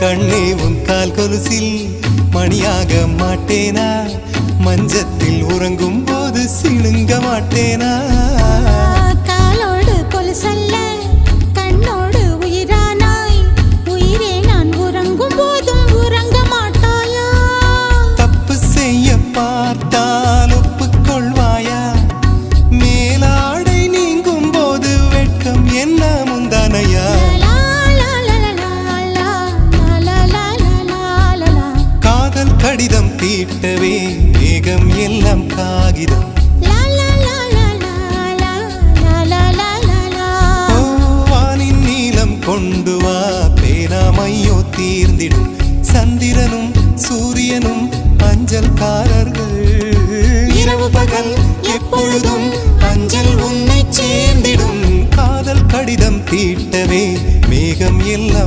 கண்ணே உன் கால் கொலுசில் மணியாக மாட்டேனா மஞ்சத்தில் உறங்கும் போது சிணுங்க மாட்டேனா காலோடு கொலுசல்ல கண்ணோடு உயிரானாய் உயிரே நான் உறங்கும் போதும் உறங்க மாட்டாயா தப்பு செய்ய பார்த்தால் ஒப்புக்கொள்வாயா மேலாடை நீங்கும் போது வெட்கம் என்ன முந்தானையா காதல் கடிதம் தீட்டவே மேகம் எல்லாம் காகிதம் வானின் நீலம் கொண்டு வா பேராமையோ தீர்ந்திடும் சந்திரனும் சூரியனும் அஞ்சல்காரர்கள் இரவு பகல் எப்பொழுதும் அஞ்சல் உன்னை சேர்ந்திடும் காதல் கடிதம் தீட்டவே மேகம் எல்லாம்